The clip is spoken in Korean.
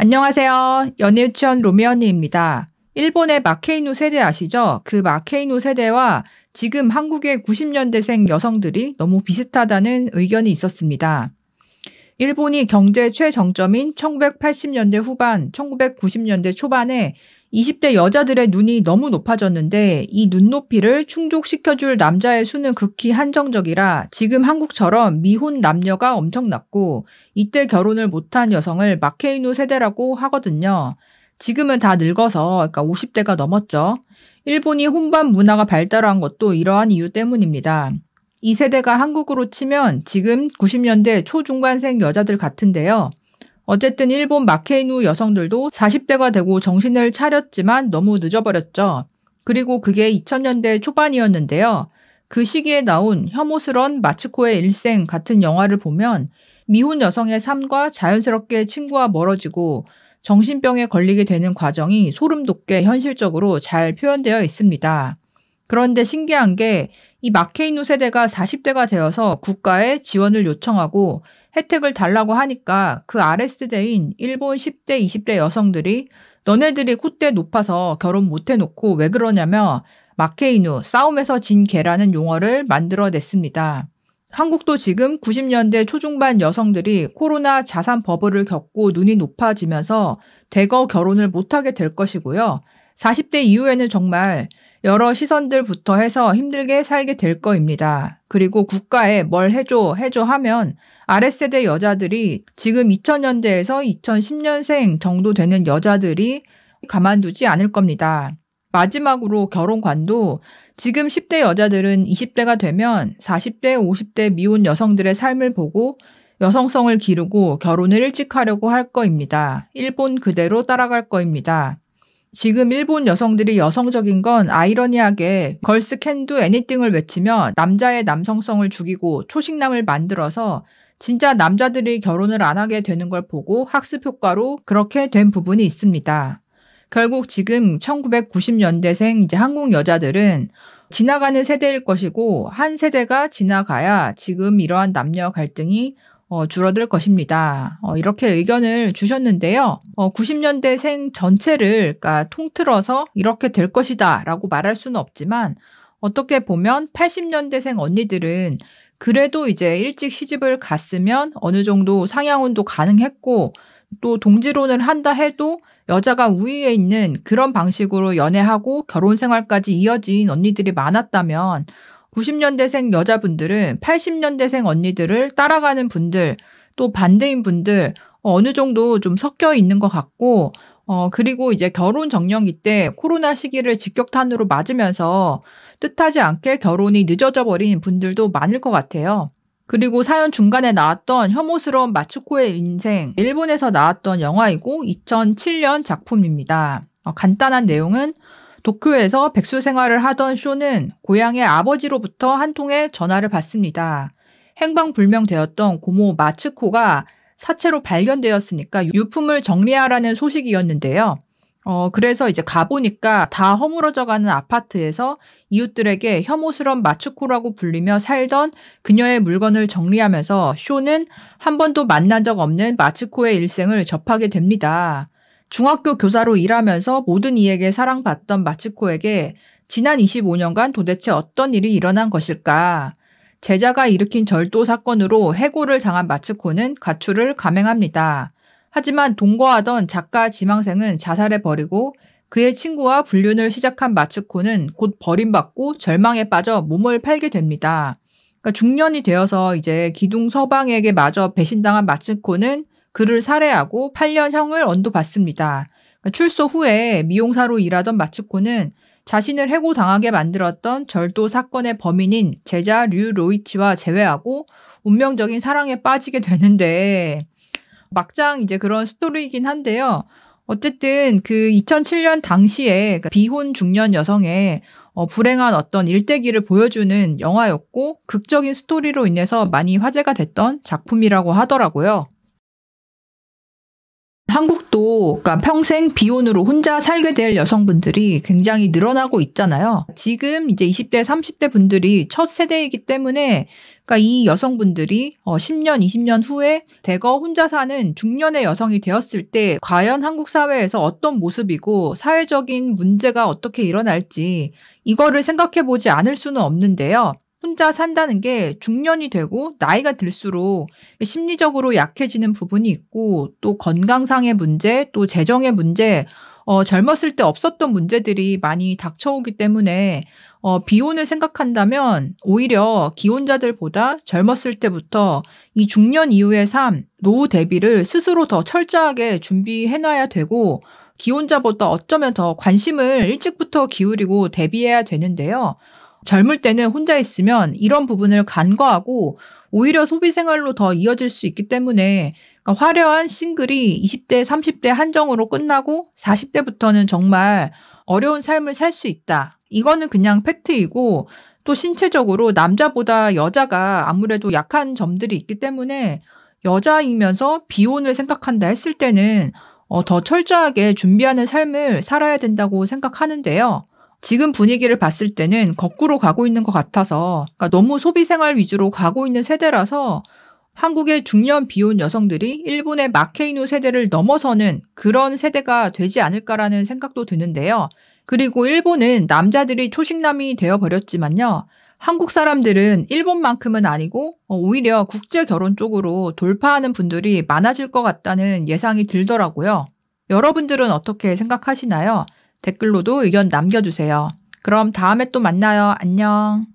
안녕하세요. 연예유치원 로미 언니입니다. 일본의 마케이누 세대 아시죠? 그 마케이누 세대와 지금 한국의 90년대생 여성들이 너무 비슷하다는 의견이 있었습니다. 일본이 경제 최정점인 1980년대 후반, 1990년대 초반에 20대 여자들의 눈이 너무 높아졌는데 이 눈높이를 충족시켜줄 남자의 수는 극히 한정적이라 지금 한국처럼 미혼 남녀가 엄청났고 이때 결혼을 못한 여성을 마케이누 세대라고 하거든요. 지금은 다 늙어서 그러니까 50대가 넘었죠. 일본이 혼밥 문화가 발달한 것도 이러한 이유 때문입니다. 이 세대가 한국으로 치면 지금 90년대 초중반생 여자들 같은데요. 어쨌든 일본 마케이누 여성들도 40대가 되고 정신을 차렸지만 너무 늦어버렸죠. 그리고 그게 2000년대 초반이었는데요. 그 시기에 나온 혐오스런 마츠코의 일생 같은 영화를 보면 미혼 여성의 삶과 자연스럽게 친구와 멀어지고 정신병에 걸리게 되는 과정이 소름 돋게 현실적으로 잘 표현되어 있습니다. 그런데 신기한 게 이 마케이누 세대가 40대가 되어서 국가에 지원을 요청하고 혜택을 달라고 하니까 그 아랫세대인 일본 10대, 20대 여성들이 너네들이 콧대 높아서 결혼 못 해놓고 왜 그러냐며 마케이누, 싸움에서 진 개라는 용어를 만들어냈습니다. 한국도 지금 90년대 초중반 여성들이 코로나 자산 버블을 겪고 눈이 높아지면서 대거 결혼을 못하게 될 것이고요. 40대 이후에는 정말 여러 시선들부터 해서 힘들게 살게 될 거입니다. 그리고 국가에 뭘 해줘 하면 아랫세대 여자들이 지금 2000년대에서 2010년생 정도 되는 여자들이 가만두지 않을 겁니다. 마지막으로 결혼관도 지금 10대 여자들은 20대가 되면 40대, 50대 미혼 여성들의 삶을 보고 여성성을 기르고 결혼을 일찍 하려고 할 거입니다. 일본 그대로 따라갈 거입니다. 지금 일본 여성들이 여성적인 건 아이러니하게 걸스 캔 두 애니띵을 외치며 남자의 남성성을 죽이고 초식남을 만들어서 진짜 남자들이 결혼을 안 하게 되는 걸 보고 학습 효과로 그렇게 된 부분이 있습니다. 결국 지금 1990년대생 이제 한국 여자들은 지나가는 세대일 것이고 한 세대가 지나가야 지금 이러한 남녀 갈등이 줄어들 것입니다. 이렇게 의견을 주셨는데요. 90년대생 전체를 그러니까 통틀어서 이렇게 될 것이다 라고 말할 수는 없지만 어떻게 보면 80년대생 언니들은 그래도 이제 일찍 시집을 갔으면 어느 정도 상향운도 가능했고 또 동지론을 한다 해도 여자가 우위에 있는 그런 방식으로 연애하고 결혼 생활까지 이어진 언니들이 많았다면 90년대생 여자분들은 80년대생 언니들을 따라가는 분들 또 반대인 분들 어느 정도 좀 섞여 있는 것 같고 그리고 이제 결혼 정년기 때 코로나 시기를 직격탄으로 맞으면서 뜻하지 않게 결혼이 늦어져 버린 분들도 많을 것 같아요. 그리고 사연 중간에 나왔던 혐오스러운 마츠코의 인생, 일본에서 나왔던 영화이고 2007년 작품입니다. 간단한 내용은 도쿄에서 백수 생활을 하던 쇼는 고향의 아버지로부터 한 통의 전화를 받습니다. 행방불명되었던 고모 마츠코가 사체로 발견되었으니까 유품을 정리하라는 소식이었는데요. 그래서 이제 가보니까 다 허물어져가는 아파트에서 이웃들에게 혐오스런 마츠코라고 불리며 살던 그녀의 물건을 정리하면서 쇼는 한 번도 만난 적 없는 마츠코의 일생을 접하게 됩니다. 중학교 교사로 일하면서 모든 이에게 사랑받던 마츠코에게 지난 25년간 도대체 어떤 일이 일어난 것일까? 제자가 일으킨 절도 사건으로 해고를 당한 마츠코는 가출을 감행합니다. 하지만 동거하던 작가 지망생은 자살해버리고 그의 친구와 불륜을 시작한 마츠코는 곧 버림받고 절망에 빠져 몸을 팔게 됩니다. 그러니까 중년이 되어서 이제 기둥 서방에게 마저 배신당한 마츠코는 그를 살해하고 8년형을 언도받습니다. 출소 후에 미용사로 일하던 마츠코는 자신을 해고당하게 만들었던 절도 사건의 범인인 제자 류 로이치와 재회하고 운명적인 사랑에 빠지게 되는데 막장 이제 그런 스토리이긴 한데요. 어쨌든 그 2007년 당시에 비혼 중년 여성의 불행한 어떤 일대기를 보여주는 영화였고 극적인 스토리로 인해서 많이 화제가 됐던 작품이라고 하더라고요. 한국도 그러니까 평생 비혼으로 혼자 살게 될 여성분들이 굉장히 늘어나고 있잖아요. 지금 이제 20대, 30대 분들이 첫 세대이기 때문에 그러니까 이 여성분들이 10년, 20년 후에 대거 혼자 사는 중년의 여성이 되었을 때 과연 한국 사회에서 어떤 모습이고 사회적인 문제가 어떻게 일어날지 이거를 생각해 보지 않을 수는 없는데요. 혼자 산다는 게 중년이 되고 나이가 들수록 심리적으로 약해지는 부분이 있고 또 건강상의 문제, 또 재정의 문제, 젊었을 때 없었던 문제들이 많이 닥쳐오기 때문에 비혼을 생각한다면 오히려 기혼자들보다 젊었을 때부터 이 중년 이후의 삶, 노후 대비를 스스로 더 철저하게 준비해놔야 되고 기혼자보다 어쩌면 더 관심을 일찍부터 기울이고 대비해야 되는데요. 젊을 때는 혼자 있으면 이런 부분을 간과하고 오히려 소비 생활로 더 이어질 수 있기 때문에 그러니까 화려한 싱글이 20대, 30대 한정으로 끝나고 40대부터는 정말 어려운 삶을 살 수 있다. 이거는 그냥 팩트이고 또 신체적으로 남자보다 여자가 아무래도 약한 점들이 있기 때문에 여자이면서 비혼을 생각한다 했을 때는 더 철저하게 준비하는 삶을 살아야 된다고 생각하는데요. 지금 분위기를 봤을 때는 거꾸로 가고 있는 것 같아서 그러니까 너무 소비 생활 위주로 가고 있는 세대라서 한국의 중년 비혼 여성들이 일본의 마케이누 세대를 넘어서는 그런 세대가 되지 않을까라는 생각도 드는데요. 그리고 일본은 남자들이 초식남이 되어버렸지만요. 한국 사람들은 일본만큼은 아니고 오히려 국제 결혼 쪽으로 돌파하는 분들이 많아질 것 같다는 예상이 들더라고요. 여러분들은 어떻게 생각하시나요? 댓글로도 의견 남겨주세요. 그럼 다음에 또 만나요. 안녕.